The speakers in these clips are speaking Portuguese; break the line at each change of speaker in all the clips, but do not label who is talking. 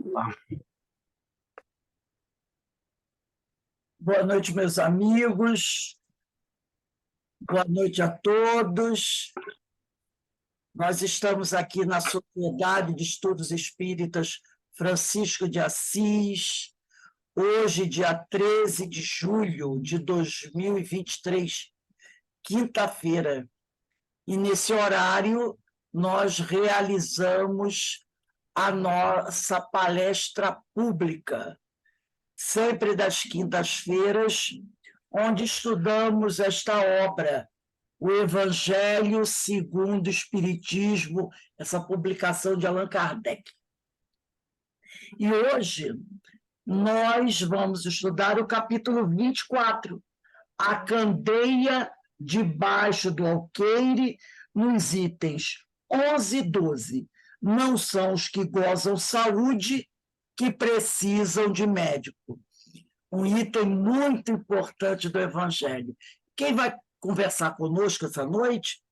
Lá.
Boa noite, meus amigos. Boa noite a todos. Nós estamos aqui na Sociedade de Estudos Espíritas Francisco de Assis, hoje, dia 13 de julho de 2023, quinta-feira. E, nesse horário, nós realizamos a nossa palestra pública, sempre das quintas-feiras, onde estudamos esta obra, O Evangelho segundo o Espiritismo, essa publicação de Allan Kardec. E hoje nós vamos estudar o capítulo 24, A Candeia debaixo do alqueire, nos itens 11 e 12. Não são os que gozam saúde que precisam de médico. Um item muito importante do Evangelho. Quem vai conversar conosco essa noite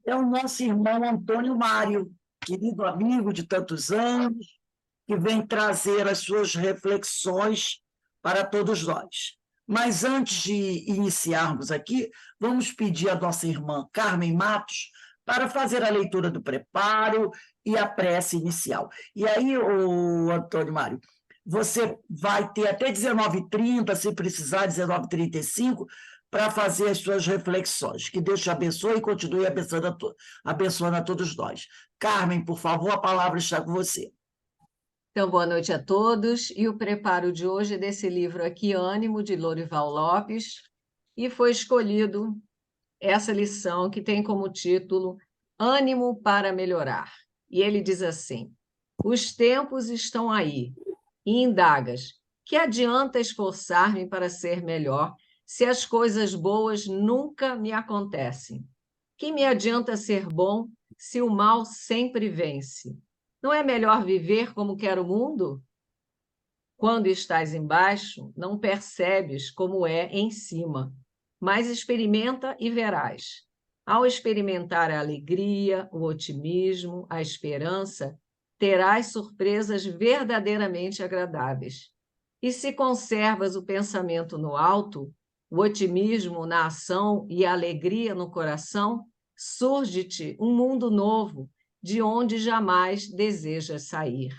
é o nosso irmão Antônio Mário, querido amigo de tantos anos, que vem trazer as suas reflexões para todos nós. Mas antes de iniciarmos aqui, vamos pedir à nossa irmã Carmen Matos para fazer a leitura do preparo e a prece inicial. E aí, o Antônio Mário, você vai ter até 19h30, se precisar, 19h35, para fazer as suas reflexões. Que Deus te abençoe e continue abençoando a todos nós. Carmen, por favor, a palavra está com você.
Então, boa noite a todos. E o preparo de hoje é desse livro aqui, Ânimo, de Lorival Lopes, e foi escolhido essa lição que tem como título Ânimo para Melhorar. E ele diz assim: os tempos estão aí, e indagas, que adianta esforçar-me para ser melhor se as coisas boas nunca me acontecem? Que me adianta ser bom se o mal sempre vence? Não é melhor viver como quer o mundo? Quando estás embaixo, não percebes como é em cima, mas experimenta e verás. Ao experimentar a alegria, o otimismo, a esperança, terás surpresas verdadeiramente agradáveis. E se conservas o pensamento no alto, o otimismo na ação e a alegria no coração, surge-te um mundo novo, de onde jamais desejas sair.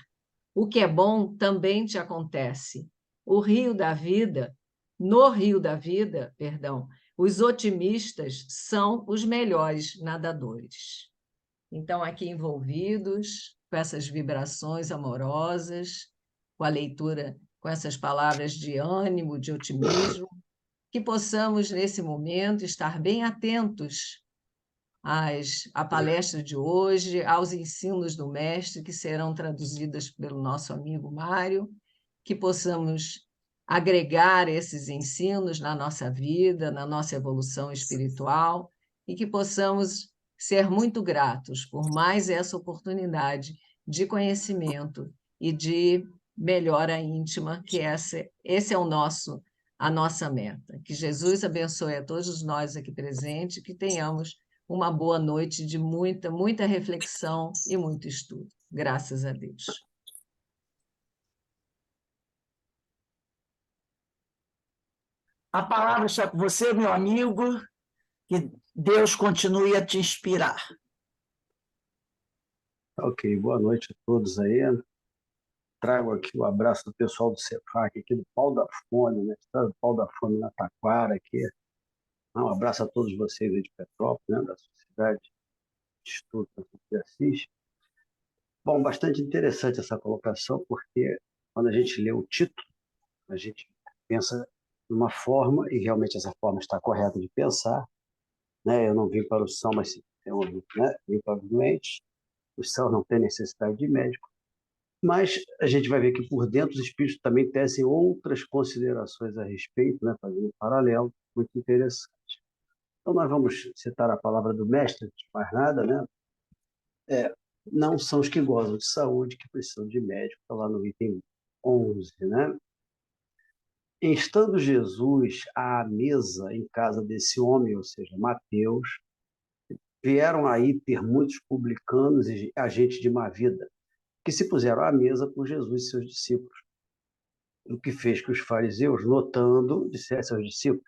O que é bom também te acontece. No rio da vida, os otimistas são os melhores nadadores. Então, aqui envolvidos com essas vibrações amorosas, com a leitura, com essas palavras de ânimo, de otimismo, que possamos, nesse momento, estar bem atentos à palestra de hoje, aos ensinos do mestre, que serão traduzidas pelo nosso amigo Mário, que possamos agregar esses ensinos na nossa vida, na nossa evolução espiritual, e que possamos ser muito gratos por mais essa oportunidade de conhecimento e de melhora íntima, que esse é a nossa meta. Que Jesus abençoe a todos nós aqui presentes, que tenhamos uma boa noite de muita, muita reflexão e muito estudo. Graças a Deus.
A palavra está com você, meu amigo, que Deus continue a te inspirar.
Ok, boa noite a todos aí. Trago aqui o abraço do pessoal do CEFAC, aqui do Pau da Fome, né? Está do Pau da Fome na Taquara aqui. Um abraço a todos vocês aí de Petrópolis, né? Da Sociedade de Estudo de Assis. Bom, bastante interessante essa colocação, porque quando a gente lê o título, a gente pensa de uma forma, e realmente essa forma está correta de pensar, né? Eu não vim para o são, mas né? Vim para os doentes. O são não tem necessidade de médico. Mas a gente vai ver que por dentro os espíritos também tecem outras considerações a respeito, né? Fazendo um paralelo muito interessante. Então nós vamos citar a palavra do mestre, de mais nada, né? Não são os que gozam de saúde que precisam de médico, está lá no item 11, né? Estando Jesus à mesa em casa desse homem, ou seja, Mateus, vieram aí ter muitos publicanos e agentes de má vida, que se puseram à mesa com Jesus e seus discípulos. O que fez que os fariseus, notando, dissessem aos discípulos: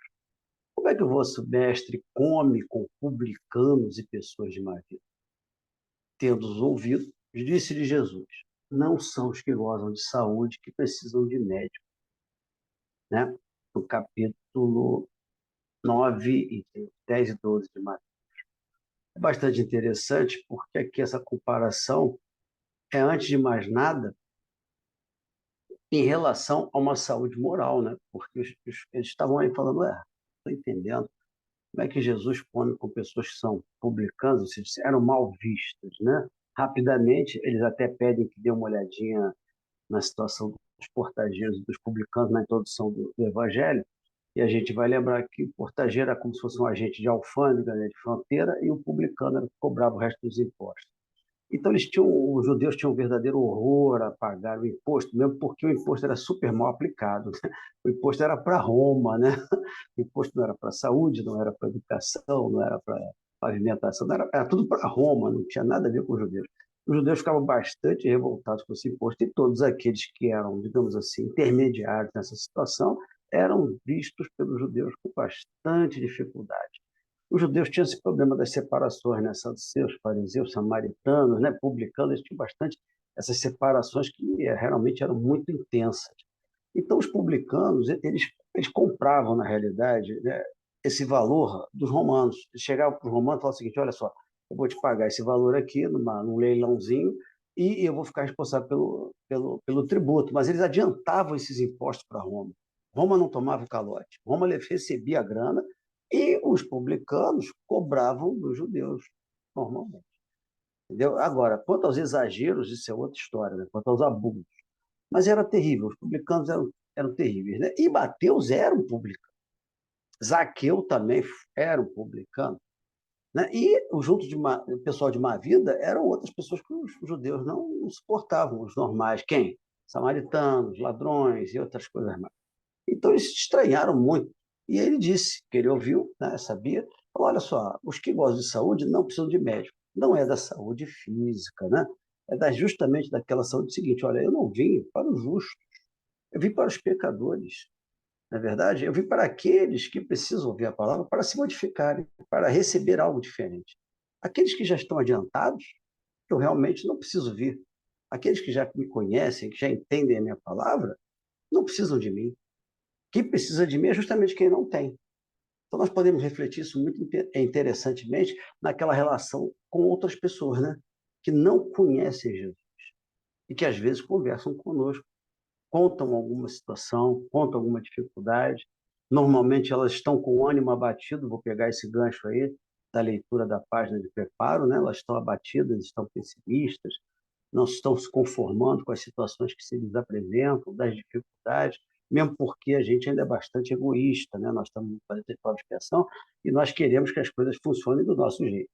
como é que o vosso mestre come com publicanos e pessoas de má vida? Tendo-os ouvido, disse-lhe Jesus: não são os que gozam de saúde que precisam de médico. Né? No capítulo 9, 10 e 12 de Mateus. É bastante interessante porque aqui essa comparação é, antes de mais nada, em relação a uma saúde moral, né? Porque eles estavam aí falando, estou entendendo, como é que Jesus come com pessoas que são publicanos, ou seja, eram mal vistas, né? Rapidamente, eles até pedem que dê uma olhadinha na situação dos portageiros e dos publicanos na introdução do Evangelho, e a gente vai lembrar que o portageiro era como se fosse um agente de alfândega, né, de fronteira, e o publicano era o que cobrava o resto dos impostos. Então, os judeus tinham um verdadeiro horror a pagar o imposto, mesmo porque o imposto era super mal aplicado. Né? O imposto era para Roma, né? O imposto não era para a saúde, não era para a educação, não era para pavimentação, era tudo para Roma, não tinha nada a ver com os judeus. Os judeus ficavam bastante revoltados com esse imposto, e todos aqueles que eram, digamos assim, intermediários nessa situação, eram vistos pelos judeus com bastante dificuldade. Os judeus tinham esse problema das separações, né? Saduceus, fariseus, samaritanos, né? Publicanos, eles tinham bastante essas separações que realmente eram muito intensas. Então, os publicanos, eles compravam, na realidade, né, esse valor dos romanos. Eles chegavam para os romanos e falavam o seguinte: olha só, eu vou te pagar esse valor aqui num leilãozinho e eu vou ficar responsável pelo tributo. Mas eles adiantavam esses impostos para Roma. Roma não tomava o calote. Roma recebia a grana e os publicanos cobravam dos judeus, normalmente. Entendeu? Agora, quanto aos exageros, isso é outra história, né? Quanto aos abusos. Mas era terrível, os publicanos eram terríveis. Né? E Mateus era um publicano. Zaqueu também era um publicano. Né? E o pessoal de má vida eram outras pessoas que os judeus não suportavam, os normais. Quem? Samaritanos, ladrões e outras coisas mais. Então, eles se estranharam muito. E ele disse, que ele ouviu, né, sabia, falou: olha só, os que gozam de saúde não precisam de médico. Não é da saúde física, né? Justamente daquela saúde seguinte: olha, eu não vim para os justos, eu vim para os pecadores. Na verdade, eu vim para aqueles que precisam ouvir a palavra para se modificarem, para receber algo diferente. Aqueles que já estão adiantados, eu realmente não preciso vir. Aqueles que já me conhecem, que já entendem a minha palavra, não precisam de mim. Quem precisa de mim é justamente quem não tem. Então, nós podemos refletir isso muito interessantemente naquela relação com outras pessoas, né? Que não conhecem Jesus e que, às vezes, conversam conosco, contam alguma situação, contam alguma dificuldade. Normalmente, elas estão com o ânimo abatido, vou pegar esse gancho aí da leitura da página de preparo, né? Elas estão abatidas, estão pessimistas, não estão se conformando com as situações que se lhes apresentam, das dificuldades, mesmo porque a gente ainda é bastante egoísta, né? Nós estamos fazendo de expiação e nós queremos que as coisas funcionem do nosso jeito,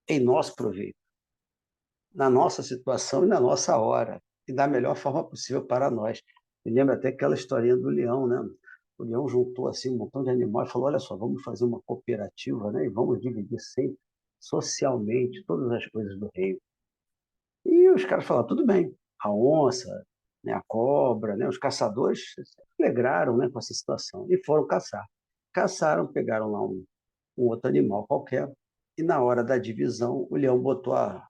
em nosso proveito, na nossa situação e na nossa hora, e da melhor forma possível para nós. Me lembra até aquela historinha do leão, né? O leão juntou assim um montão de animais e falou: olha só, vamos fazer uma cooperativa, né? E vamos dividir sempre, socialmente, todas as coisas do reino. E os caras falaram: tudo bem. A onça, né, a cobra, né, os caçadores se alegraram, né, com essa situação e foram caçar. Caçaram, pegaram lá um outro animal qualquer, e na hora da divisão, o leão botou a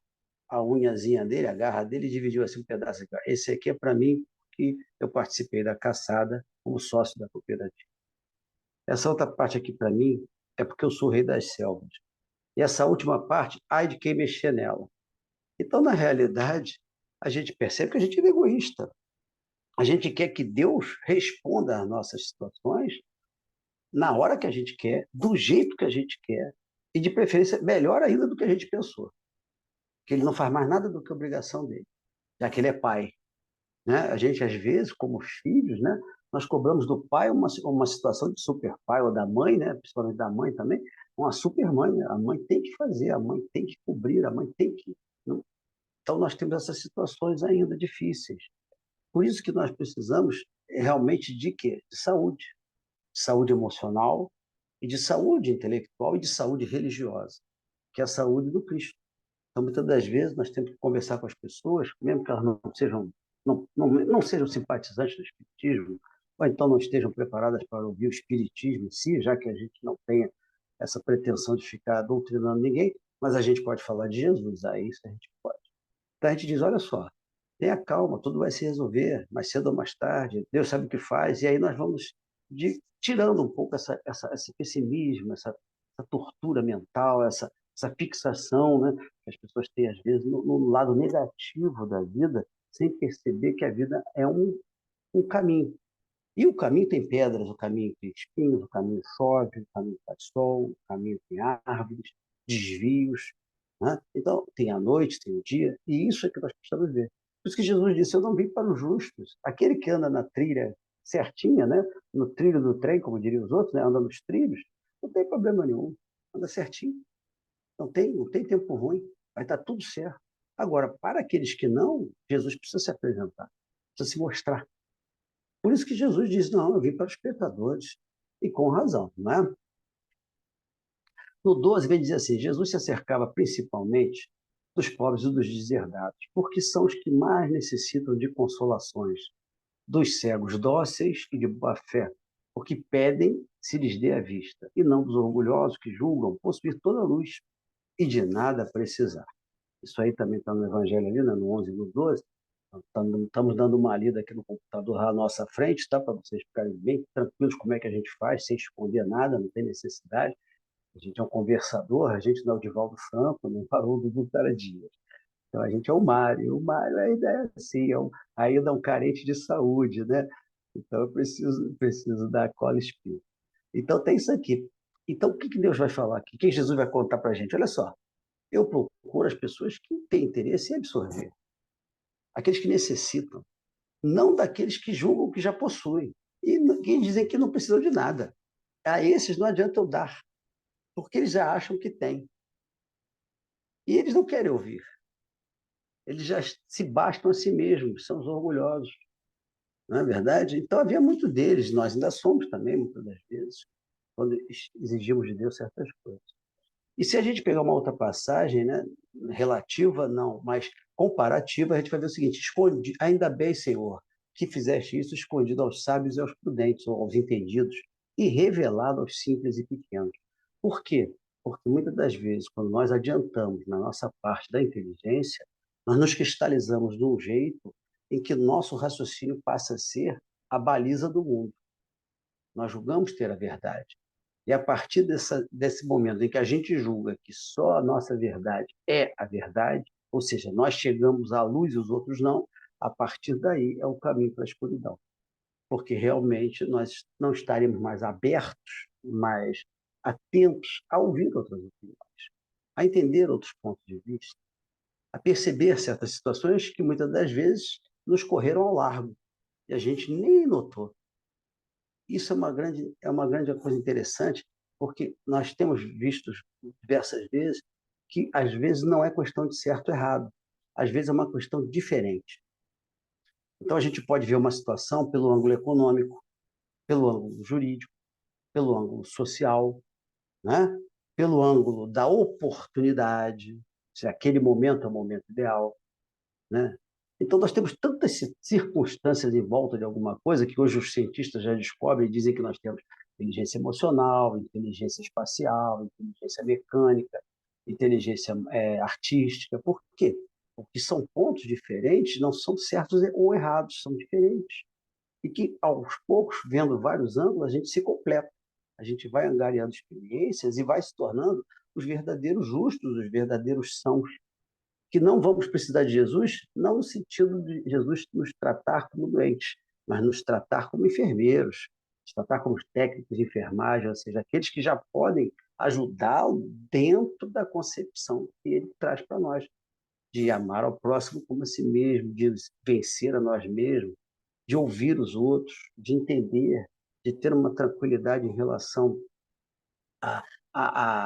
unhazinha dele, a garra dele, e dividiu assim um pedaço. Esse aqui é para mim, que eu participei da caçada como sócio da cooperativa. Essa outra parte aqui para mim é porque eu sou o rei das selvas. E essa última parte, ai de quem mexer nela. Então, na realidade, a gente percebe que a gente é egoísta. A gente quer que Deus responda às nossas situações na hora que a gente quer, do jeito que a gente quer, e de preferência melhor ainda do que a gente pensou. Que ele não faz mais nada do que obrigação dele, já que ele é pai. Né? A gente, às vezes, como filhos, né, nós cobramos do pai uma situação de super pai, ou da mãe, né, principalmente da mãe também, uma super mãe. Né? A mãe tem que fazer, a mãe tem que cobrir, a mãe tem que. Então, nós temos essas situações ainda difíceis. Por isso que nós precisamos realmente de quê? De saúde. De saúde emocional, e de saúde intelectual e de saúde religiosa, que é a saúde do Cristo. Então, muitas das vezes, nós temos que conversar com as pessoas, mesmo que elas não sejam simpatizantes do Espiritismo, ou então não estejam preparadas para ouvir o Espiritismo em si, já que a gente não tenha essa pretensão de ficar doutrinando ninguém, mas a gente pode falar de Jesus, aí isso a gente pode. Então, a gente diz, olha só, tenha calma, tudo vai se resolver, mais cedo ou mais tarde, Deus sabe o que faz, e aí nós vamos tirando um pouco esse pessimismo, essa tortura mental, essa fixação, né, que as pessoas têm, às vezes, no lado negativo da vida, sem perceber que a vida é um caminho. E o caminho tem pedras, o caminho tem espinhos, o caminho chove, o caminho faz sol, o caminho tem árvores, desvios, né? Então, tem a noite, tem o dia, e isso é que nós precisamos ver. Por isso que Jesus disse, eu não vim para os justos. Aquele que anda na trilha certinha, né? No trilho do trem, como diriam os outros, né? Anda nos trilhos, não tem problema nenhum, anda certinho. Não tem tempo ruim, vai estar tudo certo. Agora, para aqueles que não, Jesus precisa se apresentar, precisa se mostrar. Por isso que Jesus diz, não, eu vim para os pecadores. E com razão, não é? No 12, vem dizer assim, Jesus se acercava principalmente dos pobres e dos deserdados, porque são os que mais necessitam de consolações, dos cegos dóceis e de boa fé, porque pedem se lhes dê a vista, e não dos orgulhosos que julgam possuir toda a luz e de nada precisar. Isso aí também está no Evangelho ali, né, no 11 e no 12. Estamos dando uma lida aqui no computador à nossa frente, tá? Para vocês ficarem bem tranquilos como é que a gente faz, sem esconder nada, não tem necessidade. A gente é um conversador, a gente não é o Divaldo Franco, nem o Haroldo Dutra Dias. Então a gente é o Mário. O Mário ainda é assim, ainda é um carente de saúde, né? Então eu preciso dar cola espírita. Então tem isso aqui. Então o que Deus vai falar aqui? O que Jesus vai contar para a gente? Olha só, eu procuro as pessoas que têm interesse em absorver, aqueles que necessitam, não daqueles que julgam que já possuem e que dizem que não precisam de nada. A esses não adianta eu dar, porque eles já acham que têm. E eles não querem ouvir. Eles já se bastam a si mesmos, são os orgulhosos. Não é verdade? Então havia muito deles, nós ainda somos também, muitas das vezes, quando exigimos de Deus certas coisas. E se a gente pegar uma outra passagem, né, relativa, não, mas comparativa, a gente vai ver o seguinte: ainda bem, Senhor, que fizeste isso escondido aos sábios e aos prudentes, ou aos entendidos, e revelado aos simples e pequenos. Por quê? Porque muitas das vezes, quando nós adiantamos na nossa parte da inteligência, nós nos cristalizamos de um jeito em que nosso raciocínio passa a ser a baliza do mundo. Nós julgamos ter a verdade. E a partir desse momento em que a gente julga que só a nossa verdade é a verdade, ou seja, nós chegamos à luz e os outros não, a partir daí é o caminho para a escuridão. Porque realmente nós não estaremos mais abertos, mais atentos a ouvir outras opiniões, a entender outros pontos de vista, a perceber certas situações que muitas das vezes nos correram ao largo e a gente nem notou. Isso é uma grande coisa interessante, porque nós temos visto diversas vezes que, às vezes, não é questão de certo ou errado. Às vezes, é uma questão diferente. Então, a gente pode ver uma situação pelo ângulo econômico, pelo ângulo jurídico, pelo ângulo social, né? Pelo ângulo da oportunidade, se aquele momento é o momento ideal, né? Então, nós temos tantas circunstâncias em volta de alguma coisa que hoje os cientistas já descobrem e dizem que nós temos inteligência emocional, inteligência espacial, inteligência mecânica, inteligência artística. Por quê? Porque são pontos diferentes, não são certos ou errados, são diferentes. E que, aos poucos, vendo vários ângulos, a gente se completa. A gente vai angariando experiências e vai se tornando os verdadeiros justos, os verdadeiros sãos, que não vamos precisar de Jesus, não no sentido de Jesus nos tratar como doentes, mas nos tratar como enfermeiros, nos tratar como técnicos de enfermagem, ou seja, aqueles que já podem ajudá-lo dentro da concepção que ele traz para nós, de amar ao próximo como a si mesmo, de vencer a nós mesmos, de ouvir os outros, de entender, de ter uma tranquilidade em relação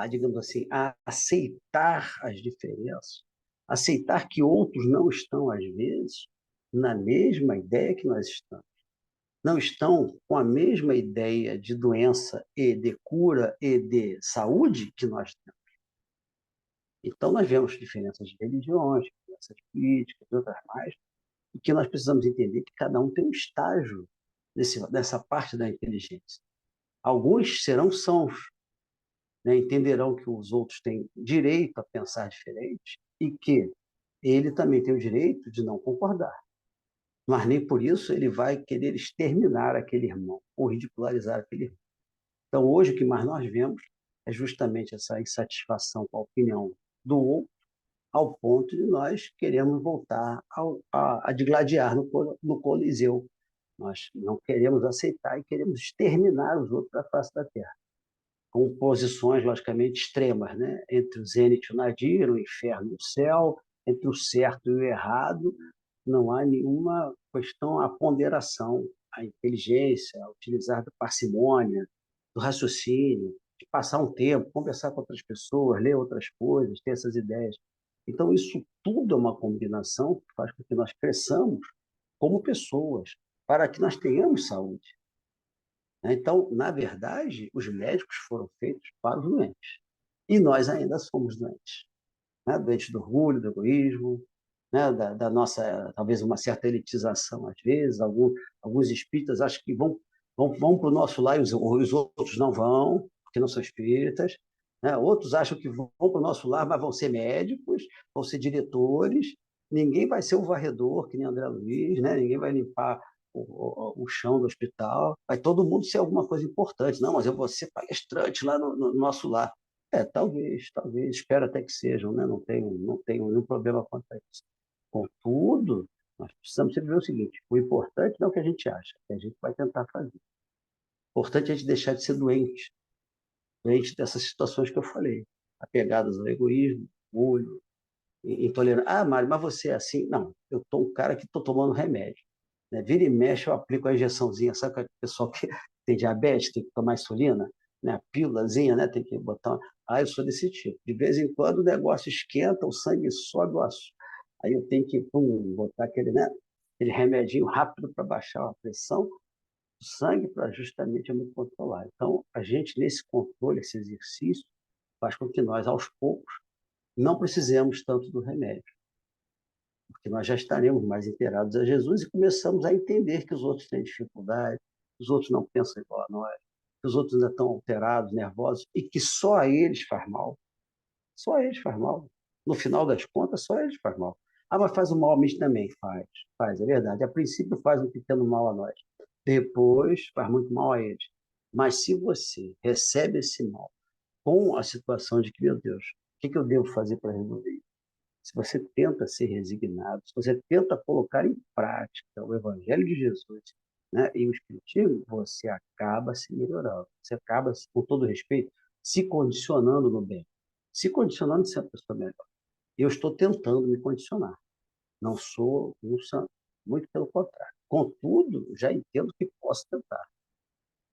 digamos assim, a aceitar as diferenças, aceitar que outros não estão, às vezes, na mesma ideia que nós estamos, não estão com a mesma ideia de doença e de cura e de saúde que nós temos. Então, nós vemos diferenças de religiões, diferenças políticas e outras mais, e que nós precisamos entender que cada um tem um estágio nessa parte da inteligência. Alguns serão sãos, né? Entenderão que os outros têm direito a pensar diferente e que ele também tem o direito de não concordar. Mas nem por isso ele vai querer exterminar aquele irmão ou ridicularizar aquele irmão. Então, hoje, o que mais nós vemos é justamente essa insatisfação com a opinião do outro, ao ponto de nós queremos voltar a digladiar no Coliseu. Nós não queremos aceitar e queremos exterminar os outros da face da Terra, com posições, logicamente, extremas, né? Entre o zênite e o nadir, o inferno e o céu, entre o certo e o errado, não há nenhuma questão, a ponderação, a inteligência, a utilizar da parcimônia, do raciocínio, de passar um tempo, conversar com outras pessoas, ler outras coisas, ter essas ideias. Então, isso tudo é uma combinação que faz com que nós cresçamos como pessoas, para que nós tenhamos saúde. Então, na verdade, os médicos foram feitos para os doentes. E nós ainda somos doentes. Né? Doentes do orgulho, do egoísmo, né? da nossa, talvez, uma certa elitização, às vezes. Alguns espíritas acham que vão para o nosso lar e os outros não vão, porque não são espíritas. Né? Outros acham que vão para o nosso lar, mas vão ser médicos, vão ser diretores. Ninguém vai ser um varredor, que nem André Luiz, né? Ninguém vai limpar o chão do hospital. Vai todo mundo ser alguma coisa importante. Não, mas eu vou ser palestrante lá no nosso lar. Talvez, espero até que sejam, né? Não tenho nenhum problema quanto a isso. Contudo, nós precisamos sempre ver o seguinte: o importante não é o que a gente acha, é o que a gente vai tentar fazer. O importante é a gente deixar de ser doente dessas situações que eu falei, apegadas ao egoísmo, orgulho, intolerância. Ah, Mário, mas você é assim? Não, eu estou um cara que estou tomando remédio. Né? Vira e mexe, eu aplico a injeçãozinha. Sabe o pessoal que tem diabetes, tem que tomar insulina? Né? A pílulazinha, né? Tem que botar. Ah, eu sou desse tipo. De vez em quando o negócio esquenta, o sangue sobe o açúcar. Aí eu tenho que botar aquele, né? Aquele remedinho rápido para baixar a pressão do sangue para justamente me controlar. Então, a gente, nesse controle, esse exercício, faz com que nós, aos poucos, não precisemos tanto do remédio, porque nós já estaremos mais inteirados a Jesus e começamos a entender que os outros têm dificuldade, que os outros não pensam igual a nós, que os outros ainda estão alterados, nervosos, e que só a eles faz mal. Só a eles faz mal. No final das contas, só a eles faz mal. Ah, mas faz o mal a mim também? Faz, é verdade. A princípio faz um pequeno mal a nós. Depois faz muito mal a eles. Mas se você recebe esse mal com a situação de que, meu Deus, o que eu devo fazer para resolver isso? Se você tenta ser resignado, se você tenta colocar em prática o Evangelho de Jesus, né, e o Espiritismo, você acaba se melhorando. Você acaba, com todo respeito, se condicionando no bem. Se condicionando a ser uma pessoa melhor. Eu estou tentando me condicionar. Não sou um santo. Muito pelo contrário. Contudo, já entendo que posso tentar.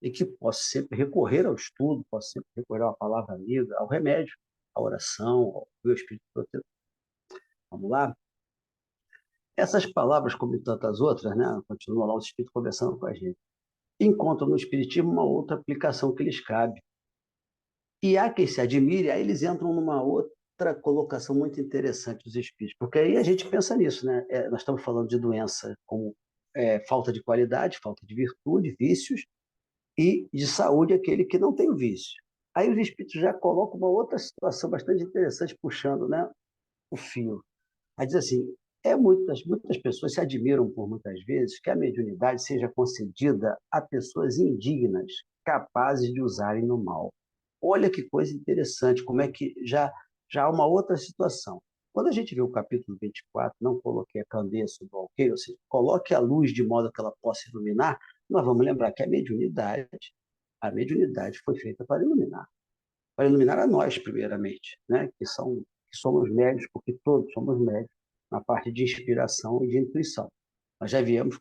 E que posso sempre recorrer ao estudo, posso sempre recorrer à palavra amiga, ao remédio, à oração, ao meu espírito protetor. Vamos lá? Essas palavras, como tantas outras, né, continuam lá os espíritos conversando com a gente, encontram no espiritismo uma outra aplicação que lhes cabe. E há quem se admire, aí eles entram numa outra colocação muito interessante dos espíritos, porque aí a gente pensa nisso, né? Nós estamos falando de doença como falta de qualidade, falta de virtude, vícios, e de saúde aquele que não tem o vício. Aí os espíritos já colocam uma outra situação bastante interessante, puxando, né, o fio. Aí diz assim, muitas pessoas se admiram por muitas vezes que a mediunidade seja concedida a pessoas indignas, capazes de usarem no mal. Olha que coisa interessante, como é que já há uma outra situação. Quando a gente vê o capítulo 24, não coloquei a candeia sobre o alqueire, ou seja, coloque a luz de modo que ela possa iluminar, nós vamos lembrar que a mediunidade foi feita para iluminar a nós, primeiramente, né? que somos médios, porque todos somos médios na parte de inspiração e de intuição. Nós já viemos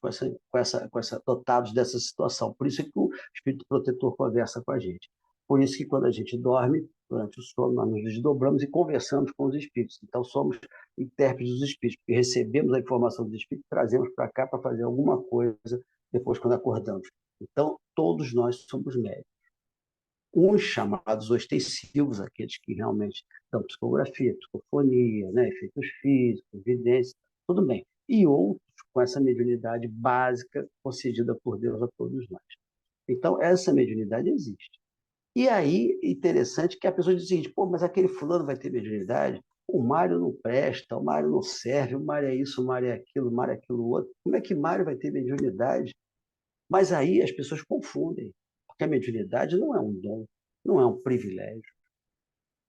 dotados dessa situação. Por isso é que o Espírito Protetor conversa com a gente. Por isso que quando a gente dorme, durante o sono, nós nos desdobramos e conversamos com os Espíritos. Então, somos intérpretes dos Espíritos, porque recebemos a informação dos Espíritos e trazemos para cá para fazer alguma coisa depois quando acordamos. Então, todos nós somos médios. uns chamados ostensivos, aqueles que realmente dão psicografia, psicofonia, né, efeitos físicos, vidência, tudo bem. E outros com essa mediunidade básica concedida por Deus a todos nós. Então, essa mediunidade existe. E aí, interessante que a pessoa diz o seguinte, pô, mas aquele fulano vai ter mediunidade? O Mário não presta, o Mário não serve, o Mário é isso, o Mário é aquilo, o Mário é aquilo outro. Como é que Mário vai ter mediunidade? Mas aí as pessoas confundem, porque a mediunidade não é um dom, não é um privilégio.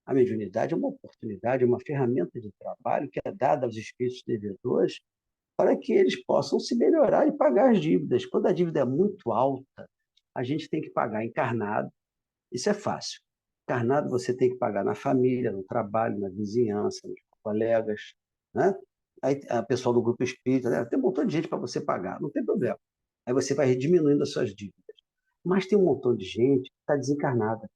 A mediunidade é uma oportunidade, é uma ferramenta de trabalho que é dada aos espíritos devedores para que eles possam se melhorar e pagar as dívidas. Quando a dívida é muito alta, a gente tem que pagar encarnado. Isso é fácil. Encarnado você tem que pagar na família, no trabalho, na vizinhança, nos colegas, né? Aí a pessoa do grupo espírita, né? Tem um montão de gente para você pagar, não tem problema. Aí você vai diminuindo as suas dívidas. Mas tem um montão de gente que está desencarnada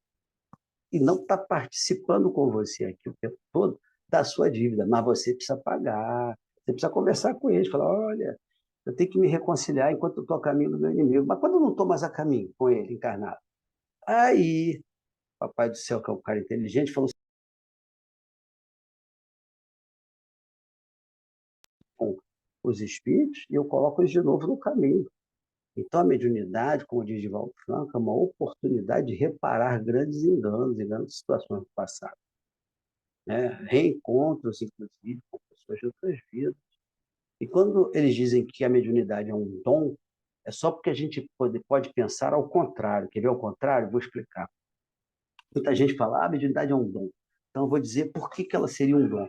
e não está participando com você aqui o tempo todo da sua dívida, mas você precisa pagar, você precisa conversar com eles, falar, olha, eu tenho que me reconciliar enquanto eu estou a caminho do meu inimigo. Mas quando eu não estou mais a caminho com ele, encarnado, aí, Papai do Céu, que é um cara inteligente, falou com os espíritos e eu coloco eles de novo no caminho. Então, a mediunidade, como diz Divaldo Franco, é uma oportunidade de reparar grandes enganos e grandes situações do passado, né? Reencontros, inclusive, com pessoas de outras vidas. E quando eles dizem que a mediunidade é um dom, é só porque a gente pode pensar ao contrário. Quer ver ao contrário? Vou explicar. Muita gente fala, a mediunidade é um dom. Então, eu vou dizer por que ela seria um dom.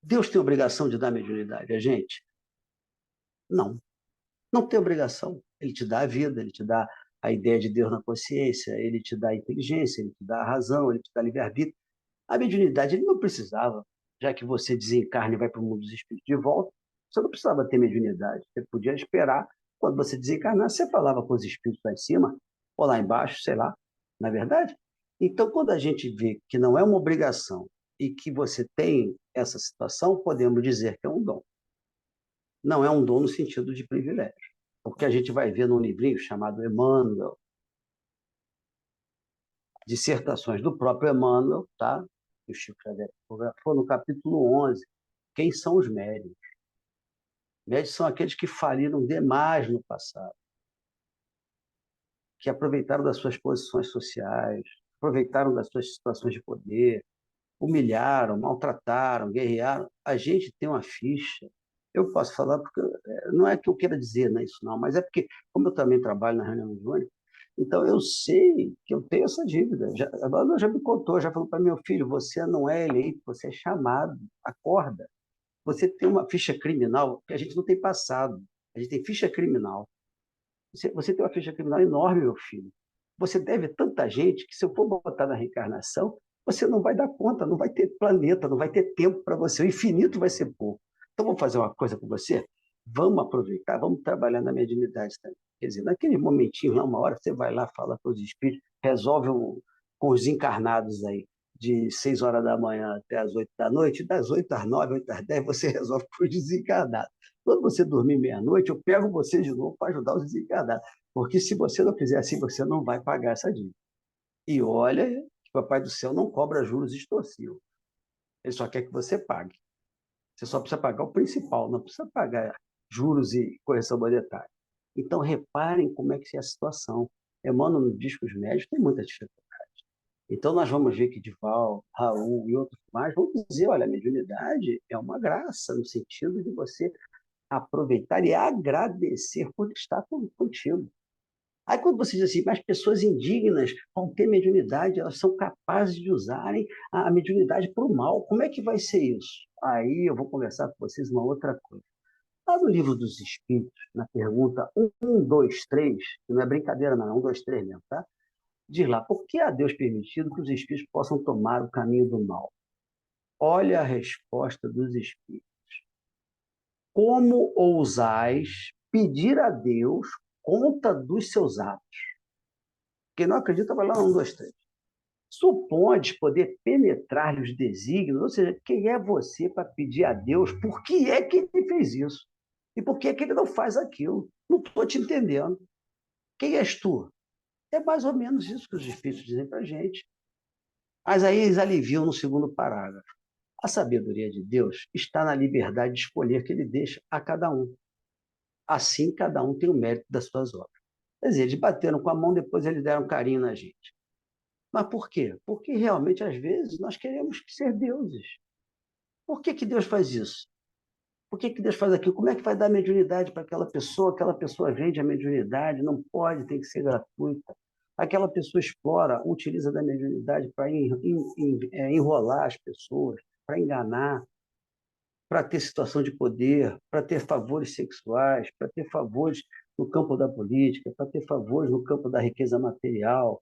Deus tem obrigação de dar mediunidade a gente? Não. Não tem obrigação. Ele te dá a vida, ele te dá a ideia de Deus na consciência, ele te dá a inteligência, ele te dá a razão, ele te dá a livre-arbítrio. A mediunidade ele não precisava, já que você desencarna e vai para o mundo dos espíritos de volta, você não precisava ter mediunidade. Você podia esperar, quando você desencarnar, você falava com os espíritos lá em cima, ou lá embaixo, sei lá, não é verdade? Então, quando a gente vê que não é uma obrigação e que você tem essa situação, podemos dizer que é um dom. Não é um dom no sentido de privilégio. Porque a gente vai ver num livrinho chamado Emmanuel, dissertações do próprio Emmanuel, tá? O Chico Xavier foi no capítulo 11. Quem são os médiuns? Médiuns são aqueles que faliram demais no passado, que aproveitaram das suas posições sociais, aproveitaram das suas situações de poder, humilharam, maltrataram, guerrearam. A gente tem uma ficha. Eu posso falar porque não é que eu queira dizer, não é isso não, mas é porque, como eu também trabalho na reunião júnior, então eu sei que eu tenho essa dívida. A Ana já me contou, já falou para meu filho, você não é eleito, você é chamado, acorda. Você tem uma ficha criminal que a gente não tem passado, a gente tem ficha criminal. Você tem uma ficha criminal enorme, meu filho. Você deve tanta gente que, se eu for botar na reencarnação, você não vai dar conta, não vai ter planeta, não vai ter tempo para você. O infinito vai ser pouco. Então, vamos fazer uma coisa com você? Vamos aproveitar, vamos trabalhar na mediunidade também. Quer dizer, naquele momentinho, lá, uma hora, você vai lá, fala com os espíritos, resolve com os encarnados aí, de 6 horas da manhã até as 8 da noite, das 8 às 9, 8 às 10, você resolve com os desencarnados. Quando você dormir meia-noite, eu pego você de novo para ajudar os desencarnados. Porque se você não fizer assim, você não vai pagar essa dívida. E olha que o Papai do Céu não cobra juros extorsivos. Ele só quer que você pague. Você só precisa pagar o principal, não precisa pagar juros e correção monetária. Então, reparem como é que é a situação. Emmanuel, no Discos Médios, tem muita dificuldade. Então, nós vamos ver que Divaldo, Raul e outros mais vão dizer, olha, a mediunidade é uma graça, no sentido de você aproveitar e agradecer por estar contigo. Aí quando você diz assim, mas pessoas indignas vão ter mediunidade, elas são capazes de usarem a mediunidade para o mal, como é que vai ser isso? Aí eu vou conversar com vocês uma outra coisa. Lá no Livro dos Espíritos, na pergunta 1, 2, 3, que não é brincadeira não, é 1, 2, 3 mesmo, tá? Diz lá, por que a Deus permitido que os espíritos possam tomar o caminho do mal? Olha a resposta dos espíritos. Como ousais pedir a Deus conta dos seus atos? Quem não acredita vai lá no 1, 2, 3. Supondes poder penetrar-lhe os desígnios, ou seja, quem é você para pedir a Deus por que é que ele fez isso? E por que é que ele não faz aquilo? Não estou te entendendo. Quem és tu? É mais ou menos isso que os espíritos dizem para a gente. Mas aí eles aliviam no segundo parágrafo. A sabedoria de Deus está na liberdade de escolher que ele deixa a cada um. Assim, cada um tem o mérito das suas obras. Quer dizer, eles bateram com a mão, depois eles deram carinho na gente. Mas por quê? Porque realmente, às vezes, nós queremos ser deuses. Por que que Deus faz isso? Por que que Deus faz aquilo? Como é que vai dar mediunidade para aquela pessoa? Aquela pessoa vende a mediunidade, não pode, tem que ser gratuita. Aquela pessoa explora, utiliza da mediunidade para enrolar as pessoas, para enganar, para ter situação de poder, para ter favores sexuais, para ter favores no campo da política, para ter favores no campo da riqueza material.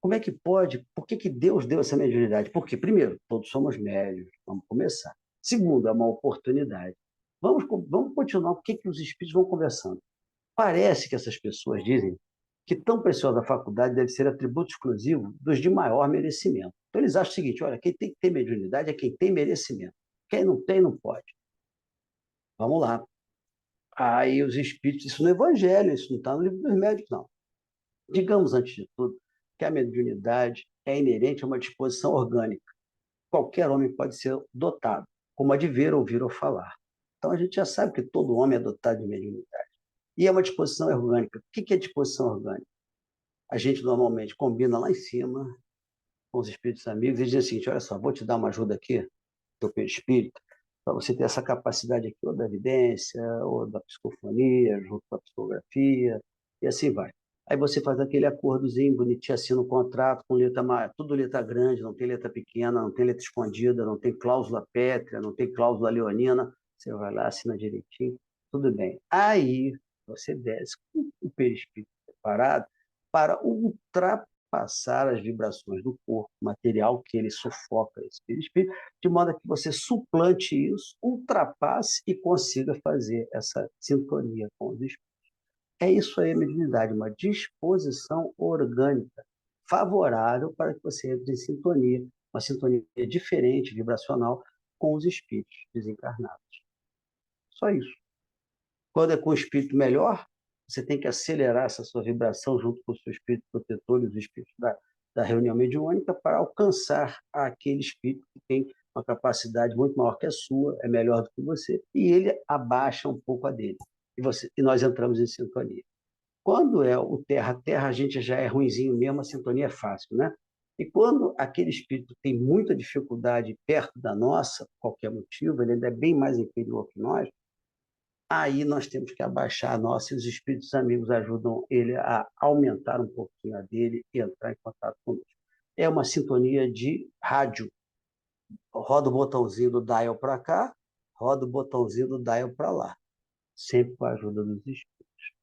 Como é que pode? Por que que Deus deu essa mediunidade? Porque, primeiro, todos somos médios, vamos começar. Segundo, é uma oportunidade. Vamos continuar, o que que os espíritos vão conversando? Parece que essas pessoas dizem que tão preciosa a faculdade deve ser atributo exclusivo dos de maior merecimento. Então, eles acham o seguinte, olha, quem tem que ter mediunidade é quem tem merecimento. Quem não tem, não pode. Vamos lá. Aí os espíritos, isso no Evangelho, isso não está no livro dos médicos, não. Digamos, antes de tudo, que a mediunidade é inerente a uma disposição orgânica. Qualquer homem pode ser dotado, como a de ver, ouvir ou falar. Então, a gente já sabe que todo homem é dotado de mediunidade. E é uma disposição orgânica. O que é disposição orgânica? A gente normalmente combina lá em cima com os espíritos amigos e diz assim, olha só, vou te dar uma ajuda aqui, teu perispírito, para você ter essa capacidade aqui, ou da evidência, ou da psicofonia, junto com a psicografia, e assim vai. Aí você faz aquele acordozinho bonitinho, assina um contrato com letra maior, tudo letra grande, não tem letra pequena, não tem letra escondida, não tem cláusula pétrea, não tem cláusula leonina, você vai lá, assina direitinho, tudo bem. Aí você desce com o perispírito preparado para ultrapassar as vibrações do corpo material que ele sufoca esse perispírito, de modo que você suplante isso, ultrapasse e consiga fazer essa sintonia com os espíritos. É isso aí a mediunidade, uma disposição orgânica favorável para que você entre em sintonia, uma sintonia diferente, vibracional, com os espíritos desencarnados. Só isso. Quando é com o espírito melhor, você tem que acelerar essa sua vibração junto com o seu espírito protetor e os espíritos da reunião mediúnica para alcançar aquele espírito que tem uma capacidade muito maior que a sua, é melhor do que você, e ele abaixa um pouco a dele. E nós entramos em sintonia. Quando é o terra-terra, a gente já é ruinzinho mesmo, a sintonia é fácil, né? E quando aquele espírito tem muita dificuldade perto da nossa, por qualquer motivo, ele ainda é bem mais inferior que nós, aí nós temos que abaixar a nossa e os espíritos amigos ajudam ele a aumentar um pouquinho a dele e entrar em contato conosco. É uma sintonia de rádio. Roda o botãozinho do dial para cá, roda o botãozinho do dial para lá, sempre com a ajuda dos espíritos.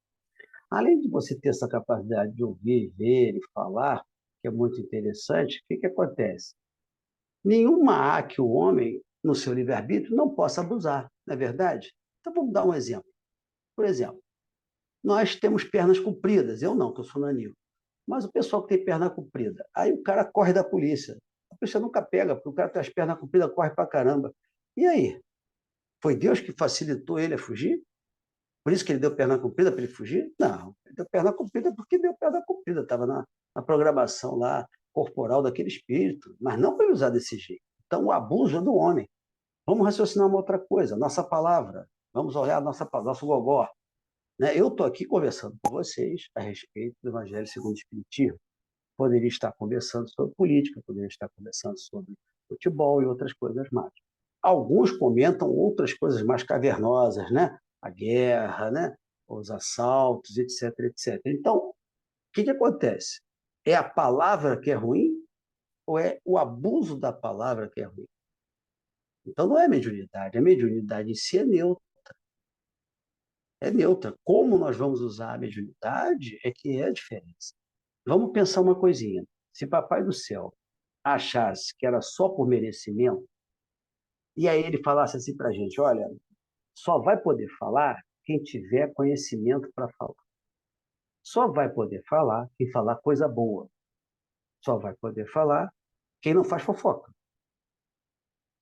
Além de você ter essa capacidade de ouvir, ver e falar, que é muito interessante, o que que acontece? Nenhuma há que o homem, no seu livre-arbítrio, não possa abusar, não é verdade? Então, vamos dar um exemplo. Por exemplo, nós temos pernas compridas, eu não, que eu sou naninho, mas o pessoal que tem perna comprida, aí o cara corre da polícia, a polícia nunca pega, porque o cara tem as pernas compridas, corre pra caramba. E aí? Foi Deus que facilitou ele a fugir? Por isso que ele deu perna comprida para ele fugir? Não, ele deu perna comprida porque deu perna comprida, estava na programação lá corporal daquele espírito, mas não para ele usar desse jeito. Então, o abuso é do homem. Vamos raciocinar uma outra coisa, nossa palavra, vamos olhar nosso gogó. Né? Eu estou aqui conversando com vocês a respeito do Evangelho segundo o Espiritismo. Poderia estar conversando sobre política, poderia estar conversando sobre futebol e outras coisas mais. Alguns comentam outras coisas mais cavernosas, né? A guerra, né? Os assaltos, etc, etc. Então, o que que acontece? É a palavra que é ruim ou é o abuso da palavra que é ruim? Então, não é mediunidade. A mediunidade em si é neutra. É neutra. Como nós vamos usar a mediunidade é que é a diferença. Vamos pensar uma coisinha. Se Papai do Céu achasse que era só por merecimento, e aí ele falasse assim para a gente, olha, só vai poder falar quem tiver conhecimento para falar. Só vai poder falar quem falar coisa boa. Só vai poder falar quem não faz fofoca.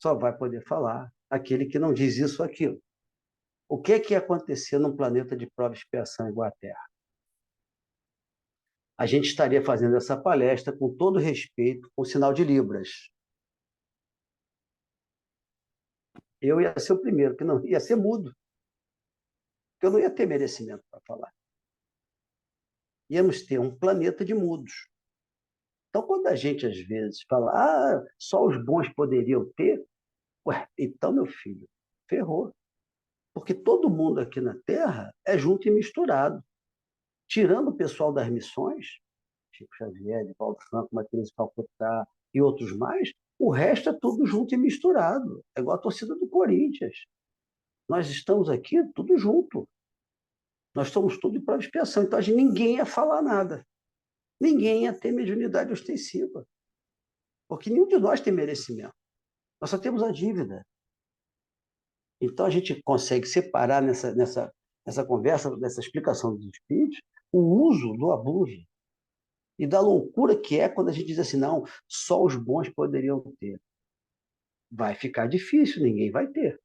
Só vai poder falar aquele que não diz isso ou aquilo. O que é que ia acontecer num planeta de prova e expiação igual a Terra? a gente estaria fazendo essa palestra com todo respeito, com sinal de Libras. Eu ia ser o primeiro, que não ia ser mudo, porque eu não ia ter merecimento para falar. Íamos ter um planeta de mudos. Então, quando a gente, às vezes, fala, só os bons poderiam ter, ué, então, meu filho, ferrou. Porque todo mundo aqui na Terra é junto e misturado. Tirando o pessoal das missões, Chico Xavier, Divaldo Franco, Matheus Calcutá e outros mais, o resto é tudo junto e misturado. É igual a torcida do Corinthians. Nós estamos aqui tudo junto. Nós somos tudo de prova de expiação. Então, ninguém ia falar nada. Ninguém ia ter mediunidade ostensiva. Porque nenhum de nós tem merecimento. Nós só temos a dívida. Então, a gente consegue separar nessa conversa, nessa explicação dos espíritos, o uso do abuso e da loucura que é quando a gente diz assim, não, só os bons poderiam ter. Vai ficar difícil, ninguém vai ter.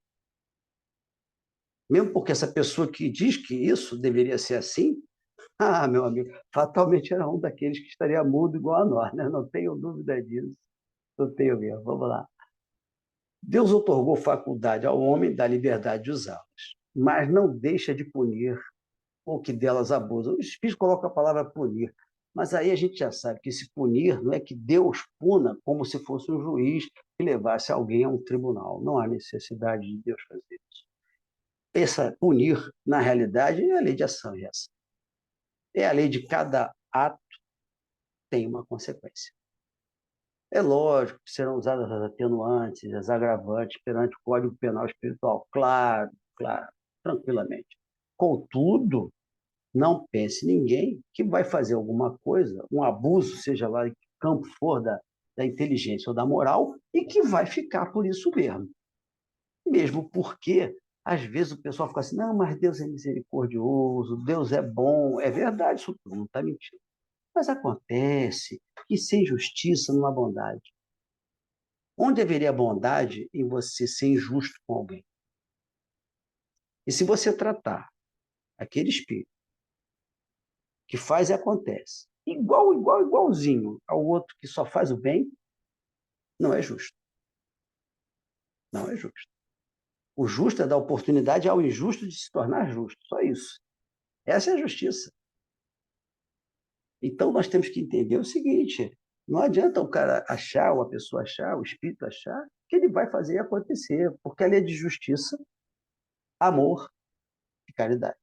Mesmo porque essa pessoa que diz que isso deveria ser assim, meu amigo, fatalmente era um daqueles que estaria mudo igual a nós, né? Não tenho dúvida disso. Não tenho mesmo. Vamos lá. Deus outorgou faculdade ao homem da liberdade de usá-las, mas não deixa de punir o que delas abusa. O Espírito coloca a palavra punir, mas aí a gente já sabe que esse punir não é que Deus puna como se fosse um juiz que levasse alguém a um tribunal. Não há necessidade de Deus fazer isso. Essa punir, na realidade, é a lei de ação e reação. É a lei de cada ato tem uma consequência. É lógico que serão usadas as atenuantes, as agravantes perante o Código Penal Espiritual. Claro, claro, tranquilamente. Contudo, não pense ninguém que vai fazer alguma coisa, um abuso, seja lá em que campo for da inteligência ou da moral, e que vai ficar por isso mesmo. Mesmo porque, às vezes, o pessoal fica assim, não, mas Deus é misericordioso, Deus é bom. É verdade, isso tudo, não está mentindo. Mas acontece que sem justiça não há bondade. Onde haveria bondade em você ser injusto com alguém? E se você tratar aquele espírito que faz e acontece, igualzinho ao outro que só faz o bem, não é justo. Não é justo. O justo é dar oportunidade ao injusto de se tornar justo. Só isso. Essa é a justiça. Então, nós temos que entender o seguinte, não adianta o cara achar, ou a pessoa achar, o espírito achar, que ele vai fazer acontecer, porque a lei de justiça, amor e caridade.